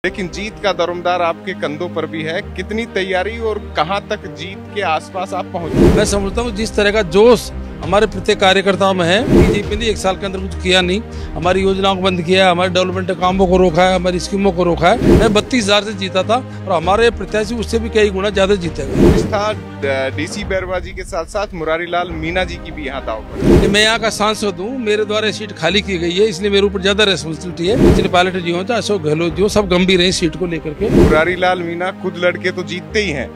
लेकिन जीत का दारोमदार आपके कंधों पर भी है। कितनी तैयारी और कहां तक जीत के आसपास आप पहुंचे? मैं समझता हूँ जिस तरह का जोश हमारे प्रत्येक कार्यकर्ताओं में है, बीजेपी ने 1 साल के अंदर कुछ किया नहीं, हमारी योजनाओं को बंद किया है, हमारे डेवलपमेंट कामों को रोका है, हमारी स्कीमों को रोका है। मैं 32,000 से जीता था और हमारे प्रत्याशी उससे भी कई गुना ज्यादा जीतेगा। डीसी बैरवा जी के साथ साथ मुरारी लाल मीणा जी की भी यहाँ दाव पर। मैं यहाँ का सांसद हूँ, मेरे द्वारा सीट खाली की गई है, इसलिए मेरे ऊपर ज्यादा रेस्पॉन्सिबिलिटी है। सचिन पायलट जी हो चाहे अशोक गहलोत जी हो, सब गंभीर है सीट को लेकर के। मुरारी लाल मीणा खुद लड़के तो जीतते ही हैं,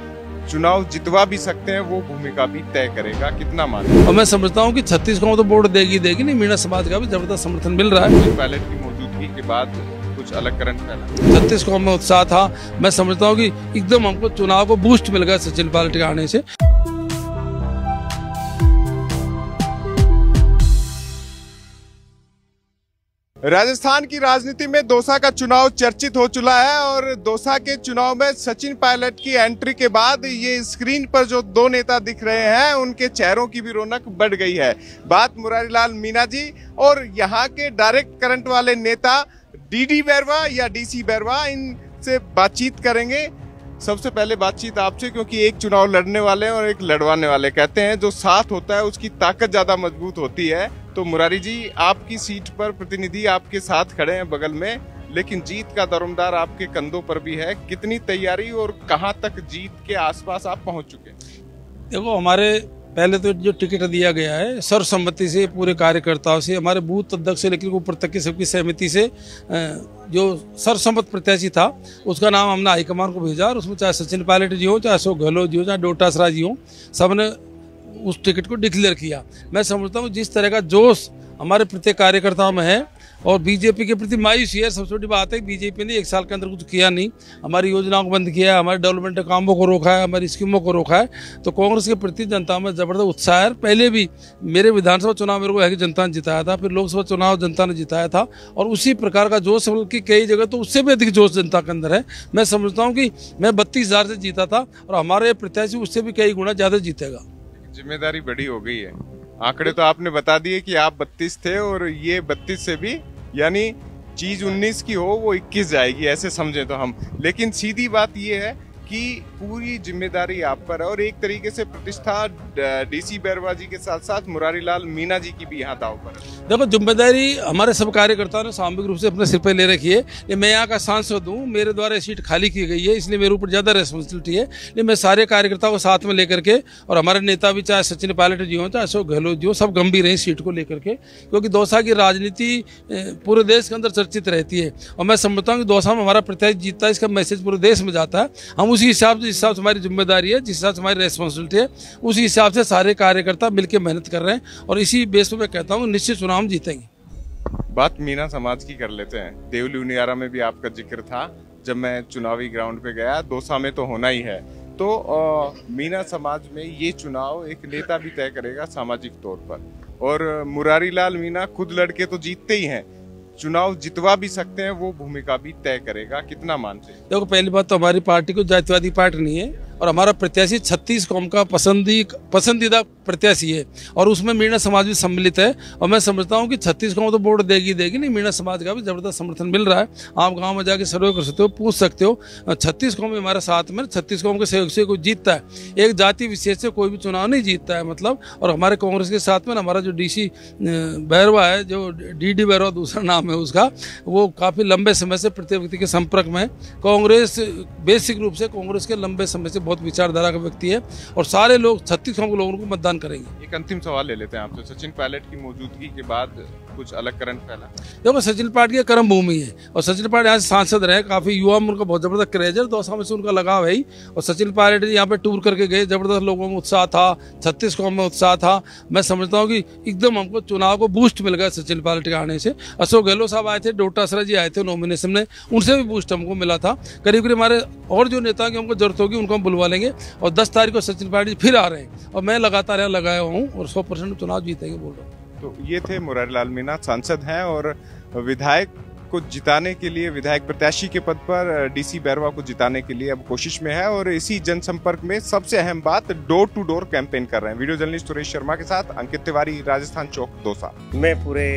चुनाव जितवा भी सकते हैं, वो भूमिका भी तय करेगा। कितना मान? और मैं समझता हूँ कि 36 को तो वोट देगी नहीं, मीणा समाज का भी जबरदस्त समर्थन मिल रहा है। पायलट की मौजूदगी के बाद कुछ अलग करंट फैला। 36 को में उत्साह था। मैं समझता हूँ कि एकदम हमको चुनाव को बूस्ट मिल गया सचिन पायलट के आने से। राजस्थान की राजनीति में दौसा का चुनाव चर्चित हो चुका है और दौसा के चुनाव में सचिन पायलट की एंट्री के बाद ये स्क्रीन पर जो दो नेता दिख रहे हैं, उनके चेहरों की भी रौनक बढ़ गई है। बात मुरारी लाल मीणा जी और यहाँ के डायरेक्ट करंट वाले नेता डीडी बैरवा या डीसी बैरवा, इनसे बातचीत करेंगे। सबसे पहले बातचीत आपसे, क्योंकि एक चुनाव लड़ने वाले और एक लड़वाने वाले, कहते हैं जो साथ होता है उसकी ताकत ज्यादा मजबूत होती है। तो मुरारी जी, आपकी सीट पर प्रतिनिधि आपके साथ खड़े हैं बगल में, लेकिन जीत का दारोमदार आपके कंधों पर भी है। कितनी तैयारी और कहां तक जीत के आसपास आप पहुंच चुके? देखो, हमारे पहले तो जो टिकट दिया गया है सर्वसम्मति से, पूरे कार्यकर्ताओं से, हमारे बूथ अध्यक्ष से लेकर ऊपर तक की सबकी सहमति से जो सर्वसम्मत प्रत्याशी था उसका नाम हमने हाईकमान को भेजा और उसमें चाहे सचिन पायलट जी हो, चाहे अशोक गहलोत जी हो, चाहे डोटासरा जी हो, सबने उस टिकट को डिक्लेयर किया। मैं समझता हूँ जिस तरह का जोश हमारे प्रत्येक कार्यकर्ताओं में है और बीजेपी के प्रति मायूसी है। सबसे बड़ी बात है कि बीजेपी ने 1 साल के अंदर कुछ किया नहीं, हमारी योजनाओं को बंद किया है, हमारे डेवलपमेंट कामों को रोका है, हमारी स्कीमों को रोका है। तो कांग्रेस के प्रति जनता में जबरदस्त उत्साह है। पहले भी मेरे विधानसभा चुनाव मेरे को है कि जनता ने जिताया था, फिर लोकसभा चुनाव जनता ने जिताया था और उसी प्रकार का जोश, बल्कि कई जगह तो उससे भी अधिक जोश जनता के अंदर है। मैं समझता हूँ कि मैं 32,000 से जीता था और हमारे प्रत्याशी उससे भी कई गुना ज्यादा जीतेगा। जिम्मेदारी बड़ी हो गई है। आंकड़े तो आपने बता दिए कि आप 32 थे और ये 32 से भी, यानी चीज 19 की हो वो 21 जाएगी, ऐसे समझे तो हम। लेकिन सीधी बात ये है कि पूरी जिम्मेदारी आप पर है और एक तरीके से प्रतिष्ठा डीसी बैरवा जी के साथ साथ मुरारी लाल मीणा जी की भी यहाँ दाव पर है। देखो, जिम्मेदारी हमारे सब कार्यकर्ताओं ने सामूहिक रूप से अपने सिर पर ले रखी है। मैं यहाँ का सांसद हूँ, मेरे द्वारा सीट खाली की गई है, इसलिए मेरे ऊपर ज्यादा रेस्पॉन्सिबिलिटी है। मैं सारे कार्यकर्ताओं को साथ में लेकर के, और हमारे नेता भी चाहे सचिन पायलट जी हो, चाहे अशोक गहलोत जी हो, सब गंभीर है सीट को लेकर के, क्योंकि दौसा की राजनीति पूरे देश के अंदर चर्चित रहती है और मैं समझता हूँ कि दौसा में हमारा प्रत्याशी जीतता है, इसका मैसेज पूरे देश में जाता है। हम उसी हिसाब से, जिस हिसाब से हमारी जिम्मेदारी है, जिस हिसाब से हमारी रेस्पॉन्सिबिलिटी है, उसी हिसाब से सारे कार्यकर्ता मिलकर मेहनत कर रहे हैं और इसी बेस पर मैं कहता हूँ निश्चित चुनाव हम जीतेंगे। बात मीणा समाज की कर लेते हैं। देवली उनियारा में भी आपका जिक्र था। जब मैं चुनावी ग्राउंड पे गया, दौसा में तो होना ही है, तो मीणा समाज में ये चुनाव एक नेता भी तय करेगा सामाजिक तौर पर, और मुरारी लाल मीणा खुद लड़के तो जीतते ही हैं, चुनाव जितवा भी सकते हैं, वो भूमिका भी तय करेगा। कितना मानते हैं? देखो, पहली बात तो हमारी पार्टी को जातिवादी पार्टी नहीं है और हमारा प्रत्याशी 36 कौम का पसंदीदा प्रत्याशी है और उसमें मीणा समाज भी सम्मिलित है और मैं समझता हूं कि 36 कौम तो वोट देगी नहीं, मीणा समाज का भी जबरदस्त समर्थन मिल रहा है। आप गांव में जाके सर्वे कर सकते हो, पूछ सकते हो। 36 कौम हमारे साथ में, 36 कौम के सहयोग से कोई जीतता है, एक जाति विशेष से कोई भी चुनाव नहीं जीतता है मतलब। और हमारे कांग्रेस के साथ में हमारा जो डीसी बैरवा है, जो डीडी बैरवा दूसरा नाम है उसका, वो काफी लंबे समय से प्रत्येक व्यक्ति के संपर्क में। कांग्रेस बेसिक रूप से कांग्रेस के लंबे समय से बहुत विचारधारा का व्यक्ति है और सारे लोग 36 लोगों को मतदान करेंगे। एक अंतिम सवाल ले लेते हैं आपसे। सचिन पायलट की मौजूदगी के बाद कुछ अलग करंट फैला? देखो, सचिन पायलट की कर्म भूमि है और सचिन पायलट यहाँ से सांसद रहे, काफी युवा में उनका बहुत जबरदस्त क्रेज है, दौसा में से उनका लगाव है ही। और सचिन पायलट यहाँ पे टूर करके गए, जबरदस्त लोगों में उत्साह था, 36 कौम में उत्साह था। मैं समझता हूँ कि एकदम हमको चुनाव को बूस्ट मिल गया सचिन पायलट के आने से। अशोक गहलोत साहब आए थे, डोटासरा जी आए थे नॉमिनेशन में, उनसे भी बूस्ट हमको मिला था। करीब करीब हमारे और जो नेता की हमको जरूरत होगी उनको हम बुलवा लेंगे और 10 तारीख को सचिन पायलट जी फिर आ रहे हैं और मैं लगातार यहाँ लगाया हूँ और 100% चुनाव जीतेंगे बोल रहा हूँ। तो ये थे मुरारी लाल मीणा, सांसद हैं और विधायक को जिताने के लिए, विधायक प्रत्याशी के पद पर डीसी बैरवा को जिताने के लिए अब कोशिश में है और इसी जनसंपर्क में सबसे अहम बात, डोर टू डोर कैंपेन कर रहे हैं। वीडियो जर्नलिस्ट सुरेश शर्मा के साथ अंकित तिवारी, राजस्थान चौक, दौसा। मैं पूरे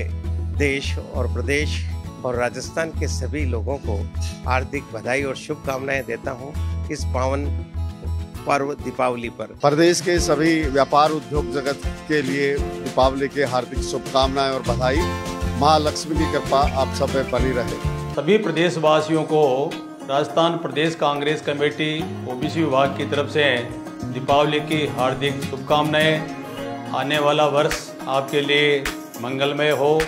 देश और प्रदेश और राजस्थान के सभी लोगों को हार्दिक बधाई और शुभकामनाएं देता हूं इस पावन पर्व दीपावली पर। प्रदेश के सभी व्यापार उद्योग जगत के लिए दीपावली के हार्दिक शुभकामनाएं और बधाई। मां लक्ष्मी की कृपा आप सब पे बनी रहे। सभी प्रदेशवासियों को राजस्थान प्रदेश कांग्रेस कमेटी ओबीसी विभाग की तरफ से दीपावली की हार्दिक शुभकामनाएं। आने वाला वर्ष आपके लिए मंगलमय हो।